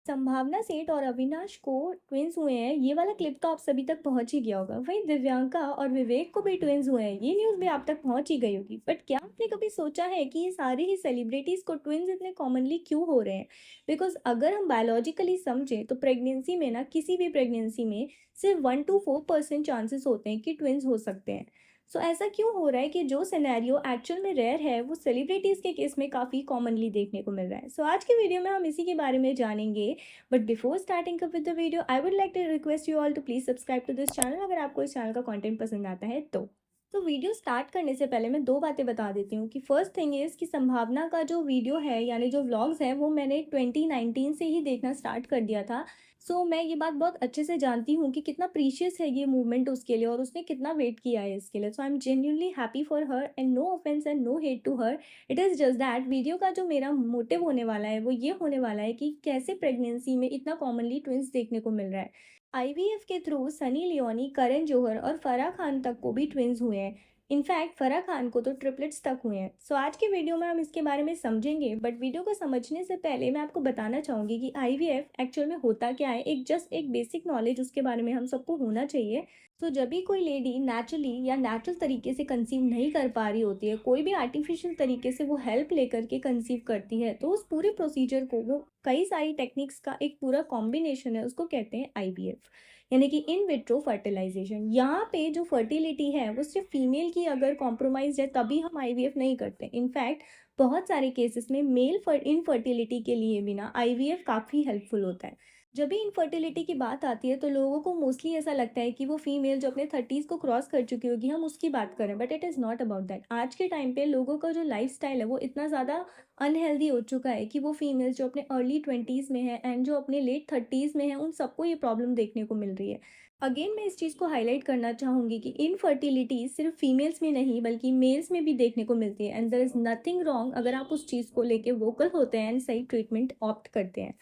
संभावना सेठ और अविनाश को ट्विंस हुए हैं, ये वाला क्लिप तो आप सभी तक पहुंच ही गया होगा। वहीं दिव्यांका और विवेक को भी ट्विंस हुए हैं, ये न्यूज़ भी आप तक पहुंच ही गई होगी। बट क्या आपने कभी सोचा है कि ये सारे ही सेलिब्रिटीज़ को ट्विंस इतने कॉमनली क्यों हो रहे हैं? बिकॉज अगर हम बायोलॉजिकली समझें तो प्रेगनेंसी में ना, किसी भी प्रेगनेंसी में सिर्फ 1 to 4% चांसेस होते हैं कि ट्विंस हो सकते हैं। सो ऐसा क्यों हो रहा है कि जो सिनेरियो एक्चुअल में रेयर है वो सेलिब्रिटीज़ के केस में काफ़ी कॉमनली देखने को मिल रहा है। सो आज की वीडियो में हम इसी के बारे में जानेंगे। But before starting up with the video I would like to request you all to please subscribe to this channel अगर आपको इस चैनल का कंटेंट पसंद आता है तो वीडियो स्टार्ट करने से पहले मैं दो बातें बता देती हूँ कि फर्स्ट थिंग इज़ कि संभावना का जो वीडियो है यानी जो व्लॉग्स हैं वो मैंने 2019 से ही देखना स्टार्ट कर दिया था। सो मैं ये बात बहुत अच्छे से जानती हूँ कि कितना प्रीशियस है ये मूवमेंट उसके लिए और उसने कितना वेट किया है इसके लिए। So I am genuinely happy for her and no offence and no hate to her. It is just that video का जो मेरा मोटिव होने वाला है वो ये होने वाला है कि कैसे प्रेगनेंसी में इतना कॉमनली ट्विंस देखने को मिल रहा है। आईवीएफ के थ्रू सनी लियोनी, करण जौहर और फराह खान तक को भी ट्विंस हुए हैं। इनफैक्ट फराह खान को तो ट्रिपलेट्स तक हुए हैं। सो आज के वीडियो में हम इसके बारे में समझेंगे। बट वीडियो को समझने से पहले मैं आपको बताना चाहूँगी कि आईवीएफ एक्चुअल में होता क्या है। एक बेसिक नॉलेज उसके बारे में हम सबको होना चाहिए। तो जब भी कोई लेडी नेचुरली या नेचुरल तरीके से कंसीव नहीं कर पा रही होती है, कोई भी आर्टिफिशियल तरीके से वो हेल्प लेकर के कंसीव करती है, तो उस पूरे प्रोसीजर को, वो कई सारी टेक्निक्स का एक पूरा कॉम्बिनेशन है, उसको कहते हैं आईवीएफ, यानी कि इन विट्रो फर्टिलाइजेशन। यहाँ पे जो फर्टिलिटी है वो सिर्फ फीमेल की अगर कॉम्प्रोमाइज है तभी हम आईवीएफ नहीं करते। इनफैक्ट बहुत सारे केसेस में मेल इनफर्टिलिटी के लिए भी ना आईवीएफ काफ़ी हेल्पफुल होता है। जब भी इनफर्टिलिटी की बात आती है तो लोगों को मोस्टली ऐसा लगता है कि वो फीमेल जो अपने 30s को क्रॉस कर चुकी होगी, हम उसकी बात करें। But it is not about that. आज के टाइम पे लोगों का जो लाइफस्टाइल है वो इतना ज़्यादा अनहेल्दी हो चुका है कि वो फीमेल्स जो अपने अर्ली 20s में है एंड जो अपने लेट 30s में है, उन सबको ये प्रॉब्लम देखने को मिल रही है। अगेन मैं इस चीज़ को हाईलाइट करना चाहूँगी कि इनफर्टिलिटी सिर्फ फीमेल्स में नहीं बल्कि मेल्स में भी देखने को मिलती है। And there is nothing wrong अगर आप उस चीज़ को लेके वोकल होते हैं एंड सही ट्रीटमेंट ऑप्ट करते हैं।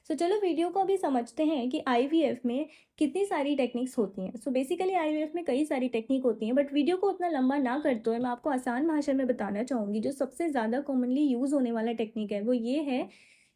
सो चलो वीडियो को अभी समझते हैं कि आईवीएफ में कितनी सारी टेक्निक्स होती हैं। सो बेसिकली आईवीएफ में कई सारी टेक्निक होती हैं, बट वीडियो को उतना लंबा ना करते हुए मैं आपको आसान भाषा में बताना चाहूँगी। जो सबसे ज़्यादा कॉमनली यूज़ होने वाला टेक्निक है वो ये है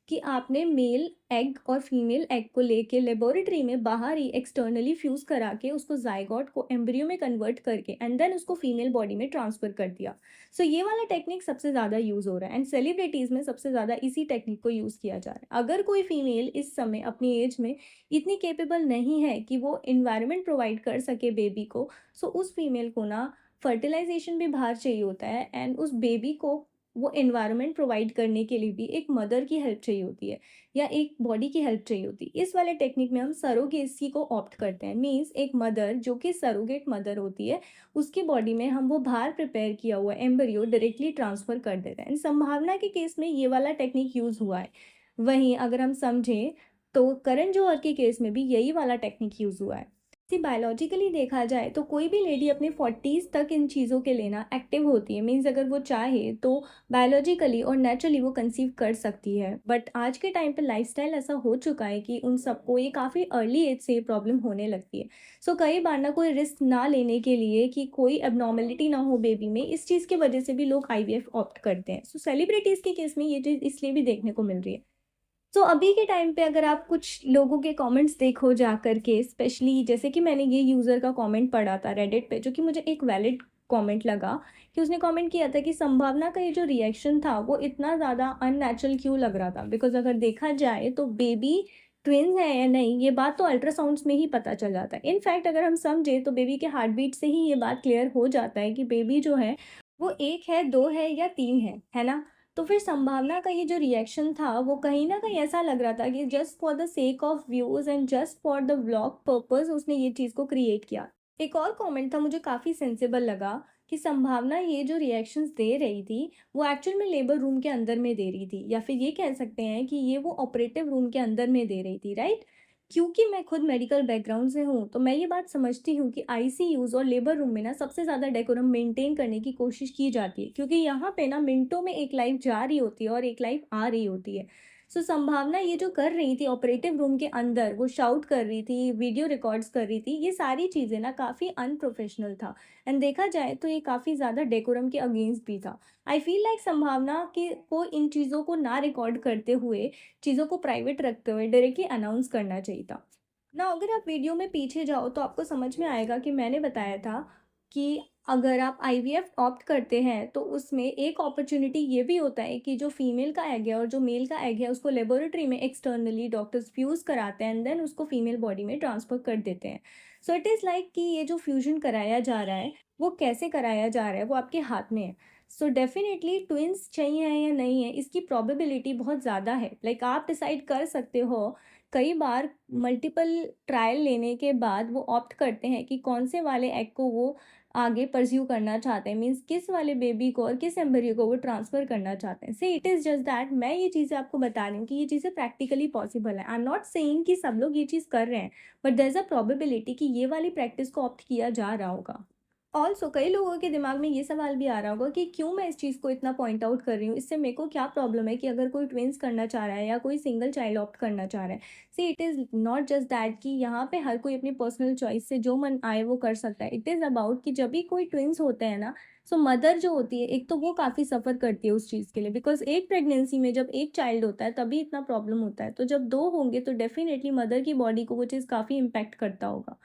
कि आपने मेल एग और फीमेल एग को लेके लेबोरेटरी में बाहर ही एक्सटर्नली फ्यूज़ करा के उसको जाइगोट को एम्ब्रियो में कन्वर्ट करके एंड देन उसको फीमेल बॉडी में ट्रांसफ़र कर दिया। सो ये वाला टेक्निक सबसे ज़्यादा यूज़ हो रहा है एंड सेलिब्रिटीज़ में सबसे ज़्यादा इसी टेक्निक को यूज़ किया जा रहा है। अगर कोई फीमेल इस समय अपनी एज में इतनी कैपेबल नहीं है कि वो इन्वायरमेंट प्रोवाइड कर सके बेबी को, सो उस फीमेल को ना फर्टिलाइजेशन भी बाहर चाहिए होता है एंड उस बेबी को वो एनवायरनमेंट प्रोवाइड करने के लिए भी एक मदर की हेल्प चाहिए होती है या एक बॉडी की हेल्प चाहिए होती है। इस वाले टेक्निक में हम सरोगेसी को ऑप्ट करते हैं। मीन्स एक मदर जो कि सरोगेट मदर होती है, उसकी बॉडी में हम वो बाहर प्रिपेयर किया हुआ एम्ब्रियो डायरेक्टली ट्रांसफ़र कर देते हैं। संभावना के केस में ये वाला टेक्निक यूज़ हुआ है। वहीं अगर हम समझें तो करण जौहर के केस में भी यही वाला टेक्निक यूज़ हुआ है। बायोलॉजिकली देखा जाए तो कोई भी लेडी अपने 40s तक इन चीज़ों के लिए ना एक्टिव होती है। मीन्स अगर वो चाहे तो बायोलॉजिकली और नेचुरली वो कंसीव कर सकती है। बट आज के टाइम पे लाइफस्टाइल ऐसा हो चुका है कि उन सबको ये काफ़ी अर्ली एज से ये प्रॉब्लम होने लगती है। सो कई बार ना कोई रिस्क ना लेने के लिए कि कोई एबनॉर्मेलिटी ना हो बेबी में, इस चीज़ की वजह से भी लोग आईवीएफ ऑप्ट करते हैं। सो सेलिब्रिटीज़ के केस में ये चीज़ इसलिए भी देखने को मिल रही है। तो अभी के टाइम पे अगर आप कुछ लोगों के कमेंट्स देखो जा कर के, स्पेशली जैसे कि मैंने ये यूज़र का कमेंट पढ़ा था रेडिट पे, जो कि मुझे एक वैलिड कमेंट लगा। कि उसने कमेंट किया था कि संभावना का ये जो रिएक्शन था वो इतना ज़्यादा अननेचुरल क्यों लग रहा था। बिकॉज अगर देखा जाए तो बेबी ट्विंस है या नहीं ये बात तो अल्ट्रासाउंड्स में ही पता चल जाता है। इनफैक्ट अगर हम समझे तो बेबी के हार्ट बीट से ही ये बात क्लियर हो जाता है कि बेबी जो है वो एक है, दो है या तीन है ना। तो फिर संभावना का ये जो रिएक्शन था वो कहीं न कहीं ऐसा लग रहा था कि just for the sake of views and just for the vlog purpose उसने ये चीज़ को क्रिएट किया। एक और कमेंट था मुझे काफ़ी सेंसिबल लगा कि संभावना ये जो रिएक्शंस दे रही थी, वो एक्चुअल में लेबर रूम के अंदर में दे रही थी, या फिर ये कह सकते हैं कि ये वो ऑपरेटिव रूम के अंदर में दे रही थी, राइट? क्योंकि मैं खुद मेडिकल बैकग्राउंड से हूँ, तो मैं ये बात समझती हूँ कि आईसीयूज़ और लेबर रूम में ना सबसे ज़्यादा डेकोरम मेंटेन करने की कोशिश की जाती है, क्योंकि यहाँ पे ना मिनटों में एक लाइफ जा रही होती है और एक लाइफ आ रही होती है। सो संभावना ये जो कर रही थी ऑपरेटिव रूम के अंदर, वो शाउट कर रही थी, वीडियो रिकॉर्ड्स कर रही थी, ये सारी चीज़ें ना काफ़ी अनप्रोफेशनल था। एंड देखा जाए तो ये काफ़ी ज़्यादा डेकोरम के अगेंस्ट भी था। आई फील लाइक संभावना कि को इन चीज़ों को ना रिकॉर्ड करते हुए, चीज़ों को प्राइवेट रखते हुए डायरेक्टली अनाउंस करना चाहिए था। ना अगर आप वीडियो में पीछे जाओ तो आपको समझ में आएगा कि मैंने बताया था कि अगर आप आईवीएफ ऑप्ट करते हैं तो उसमें एक अपॉर्चुनिटी ये भी होता है कि जो फीमेल का एग है और जो मेल का एग है उसको लेबोरेटरी में एक्सटर्नली डॉक्टर्स फ्यूज़ कराते हैं एंड देन उसको फीमेल बॉडी में ट्रांसफ़र कर देते हैं। सो इट इज़ लाइक कि ये जो फ्यूजन कराया जा रहा है वो कैसे कराया जा रहा है वो आपके हाथ में है। सो डेफिनेटली ट्विन्स चाहिए हैं या नहीं है इसकी प्रोबेबिलिटी बहुत ज़्यादा है। लाइक आप डिसाइड कर सकते हो। कई बार मल्टीपल ट्रायल लेने के बाद वो ऑप्ट करते हैं कि कौन से वाले एग को वो आगे परस्यू करना चाहते हैं, मीन्स किस वाले बेबी को और किस एम्ब्रियो को वो ट्रांसफ़र करना चाहते हैं। से इट इज़ जस्ट दैट मैं ये चीज़ें आपको बता रही हूँ कि ये चीज़ें प्रैक्टिकली पॉसिबल है। आई एम नॉट सेइंग कि सब लोग ये चीज़ कर रहे हैं, but there is a probability कि ये वाली प्रैक्टिस को ऑप्ट किया जा रहा होगा। ऑल्सो कई लोगों के दिमाग में ये सवाल भी आ रहा होगा कि क्यों मैं इस चीज़ को इतना पॉइंट आउट कर रही हूँ, इससे मेरे को क्या प्रॉब्लम है कि अगर कोई ट्विन्स करना चाह रहा है या कोई सिंगल चाइल्ड ऑप्ट करना चाह रहा है। See it is not just that कि यहाँ पे हर कोई अपनी पर्सनल चॉइस से जो मन आए वो कर सकता है। इट इज़ अबाउट कि जब भी कोई ट्विन्स होते हैं ना, सो मदर जो होती है एक तो वो काफ़ी सफ़र करती है उस चीज़ के लिए, बिकॉज एक प्रेगनेंसी में जब एक चाइल्ड होता है तभी इतना प्रॉब्लम होता है, तो जब दो होंगे तो डेफिनेटली मदर की बॉडी को वो चीज़ काफ़ी इम्पैक्ट करता होगा।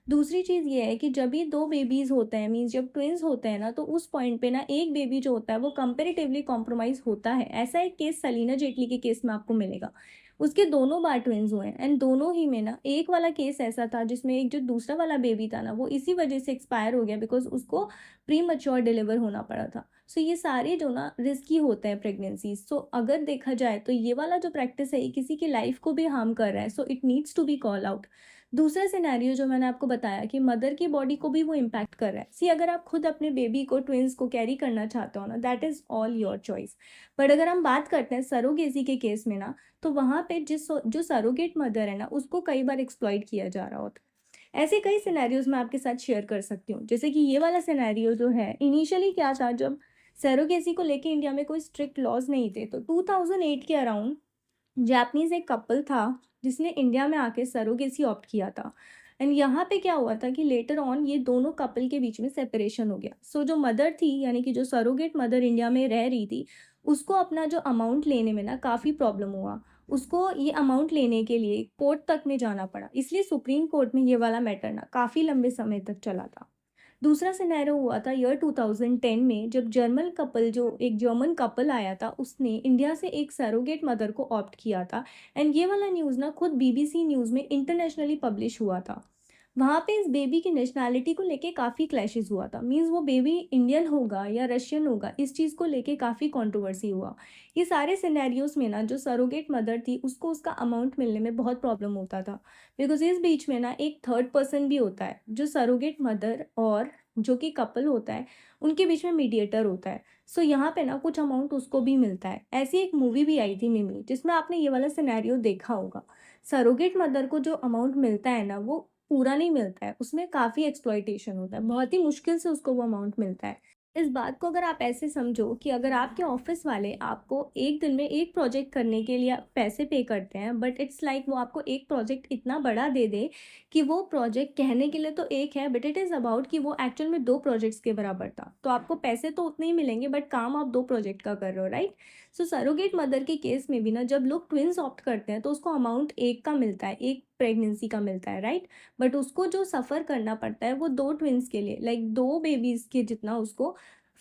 दूसरी चीज़ ये है कि जब भी 2 बेबीज़ होते हैं, मीन्स जब ट्विन्स होते हैं ना, तो उस पॉइंट पे ना एक बेबी जो होता है वो कंपैरेटिवली कॉम्प्रोमाइज़ होता है। ऐसा एक केस सलीना जेटली के केस में आपको मिलेगा। उसके दोनों बार ट्विन्स हुए हैं एंड दोनों ही में ना एक वाला केस ऐसा था जिसमें एक जो दूसरा वाला बेबी था ना वो इसी वजह से एक्सपायर हो गया बिकॉज़ उसको प्रीमैच्योर डिलीवर होना पड़ा था। सो ये सारे जो ना रिस्की होते हैं प्रेगनेंसीज़। सो अगर देखा जाए तो ये वाला जो प्रैक्टिस है ये किसी की लाइफ़ को भी हार्म कर रहा है, so it needs to be call out. दूसरा सिनेरियो जो मैंने आपको बताया कि मदर की बॉडी को भी वो इम्पैक्ट कर रहा है। सी अगर आप खुद अपने बेबी को ट्विन्स को कैरी करना चाहते हो ना, that is all your choice. But अगर हम बात करते हैं सरोगेसी के केस में ना, तो वहाँ पे जो सरोगेट मदर है ना उसको कई बार एक्सप्लॉइट किया जा रहा होता है। ऐसे कई सिनेरियोज मैं आपके साथ शेयर कर सकती हूँ, जैसे कि ये वाला सिनेरियो जो है इनिशियली क्या था, जब सरोगेसी को लेके इंडिया में कोई स्ट्रिक्ट लॉज नहीं थे, तो 2008 के अराउंड जापानीज़ एक कपल था जिसने इंडिया में आके सरोगेसी ऑप्ट किया था। एंड यहाँ पे क्या हुआ था कि लेटर ऑन ये दोनों कपल के बीच में सेपरेशन हो गया। सो जो मदर थी यानी कि जो सरोगेट मदर इंडिया में रह रही थी, उसको अपना जो अमाउंट लेने में ना काफ़ी प्रॉब्लम हुआ। उसको ये अमाउंट लेने के लिए कोर्ट तक में जाना पड़ा, इसलिए सुप्रीम कोर्ट में ये वाला मैटर ना काफ़ी लंबे समय तक चला था। दूसरा सिनेरियो हुआ था ईयर 2010 में, जब एक जर्मन कपल आया था, उसने इंडिया से एक सरोगेट मदर को ऑप्ट किया था। एंड ये वाला न्यूज़ ना खुद बीबीसी न्यूज़ में इंटरनेशनली पब्लिश हुआ था। वहाँ पे इस बेबी की नेशनैलिटी को लेके काफ़ी क्लैशेस हुआ था, मीन्स वो बेबी इंडियन होगा या रशियन होगा, इस चीज़ को लेके काफ़ी कंट्रोवर्सी हुआ। ये सारे सिनेरियोज में ना जो सरोगेट मदर थी उसको उसका अमाउंट मिलने में बहुत प्रॉब्लम होता था, बिकॉज इस बीच में ना एक थर्ड पर्सन भी होता है जो सरोगेट मदर और जो कि कपल होता है उनके बीच में मीडिएटर होता है। सो यहाँ पे ना कुछ अमाउंट उसको भी मिलता है। ऐसी एक मूवी भी आई थी मिमी, जिसमें आपने ये वाला सिनेरियो देखा होगा। सरोगेट मदर को जो अमाउंट मिलता है ना वो पूरा नहीं मिलता है, उसमें काफ़ी एक्सप्लॉइटेशन होता है, बहुत ही मुश्किल से उसको वो अमाउंट मिलता है। इस बात को अगर आप ऐसे समझो कि अगर आपके ऑफिस वाले आपको एक दिन में एक प्रोजेक्ट करने के लिए पैसे पे करते हैं, बट इट्स लाइक वो आपको एक प्रोजेक्ट इतना बड़ा दे दे कि वो प्रोजेक्ट कहने के लिए तो एक है, बट इट इज़ अबाउट कि वो एक्चुअल में दो प्रोजेक्ट्स के बराबर था, तो आपको पैसे तो उतने ही मिलेंगे बट काम आप दो प्रोजेक्ट का कर रहे हो, राइट? सो सरोगेट मदर के केस में भी ना जब लोग ट्विन्स ऑप्ट करते हैं तो उसको अमाउंट एक का मिलता है, एक प्रेगनेंसी का मिलता है, राइट? बट उसको जो सफ़र करना पड़ता है वो दो ट्विन्स के लिए, लाइक दो बेबीज़ के जितना उसको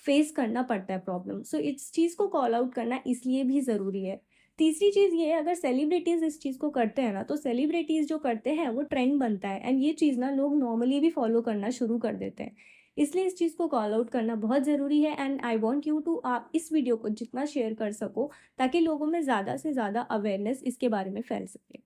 फेस करना पड़ता है प्रॉब्लम। सो इस चीज़ को कॉल आउट करना इसलिए भी ज़रूरी है। तीसरी चीज़ ये है, अगर सेलिब्रिटीज़ इस चीज़ को करते हैं ना, तो सेलिब्रिटीज़ जो करते हैं वो ट्रेंड बनता है एंड ये चीज़ ना लोग नॉर्मली भी फॉलो करना शुरू कर देते हैं। इसलिए इस चीज़ को कॉल आउट करना बहुत ज़रूरी है and I want you to, आप इस वीडियो को जितना शेयर कर सको ताकि लोगों में ज़्यादा से ज़्यादा अवेयरनेस इसके बारे में फैल सके।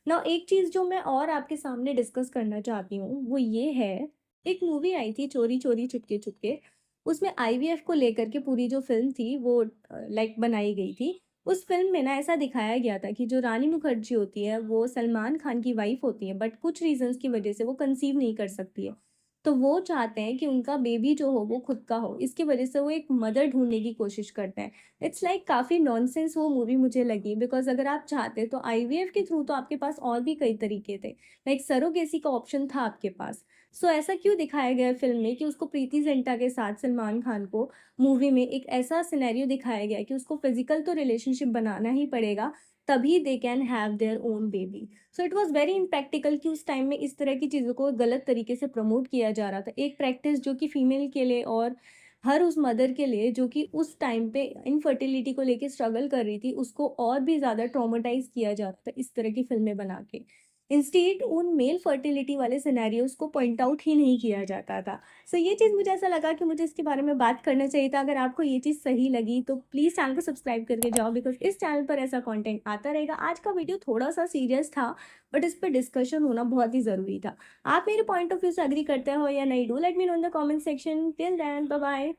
ना एक चीज़ जो मैं और आपके सामने डिस्कस करना चाहती हूँ वो ये है, एक मूवी आई थी चोरी चोरी चुपके चुपके, उसमें आईवीएफ को लेकर के पूरी जो फ़िल्म थी वो लाइक बनाई गई थी। उस फ़िल्म में ना ऐसा दिखाया गया था कि जो रानी मुखर्जी होती है वो सलमान खान की वाइफ़ होती है, बट कुछ रीज़न्स की वज़ह से वो कंसीव नहीं कर सकती है। तो वो चाहते हैं कि उनका बेबी जो हो वो खुद का हो। इसकी वज़ह से वो एक मदर ढूँढने की कोशिश करते हैं। इट्स लाइक काफ़ी नॉनसेंस वो मूवी मुझे लगी, बिकॉज़ अगर आप चाहते तो आईवीएफ के थ्रू तो आपके पास और भी कई तरीके थे। लाइक सरोगेसी का ऑप्शन था आपके पास। सो ऐसा क्यों दिखाया गया है फ़िल्म में कि उसको प्रीति ज़िंटा के साथ सलमान खान को मूवी में एक ऐसा सिनेरियो दिखाया गया है कि उसको फिज़िकल तो रिलेशनशिप बनाना ही पड़ेगा, तभी they can have their own baby. So it was very impractical कि उस टाइम में इस तरह की चीज़ों को गलत तरीके से प्रमोट किया जा रहा था। एक प्रैक्टिस जो कि फीमेल के लिए और हर उस मदर के लिए जो कि उस टाइम पे इनफर्टिलिटी को लेके स्ट्रगल कर रही थी, उसको और भी ज़्यादा ट्रॉमाटाइज़ किया जा रहा था इस तरह की फ़िल्में बना के। इंस्टेड उन मेल फर्टिलिटी वाले सिनेरियोज़ को पॉइंट आउट ही नहीं किया जाता था। सो ये चीज़ मुझे ऐसा लगा कि मुझे इसके बारे में बात करना चाहिए था। अगर आपको ये चीज़ सही लगी तो प्लीज़ चैनल को सब्सक्राइब करके जाओ, बिकॉज़ इस चैनल पर ऐसा कंटेंट आता रहेगा। आज का वीडियो थोड़ा-सा सीरियस था, बट इस पे डिस्कशन होना बहुत ही ज़रूरी था। आप मेरे पॉइंट ऑफ व्यू से एग्री करते हो या नहीं? Do let me know in the comment section. Till then bye bye.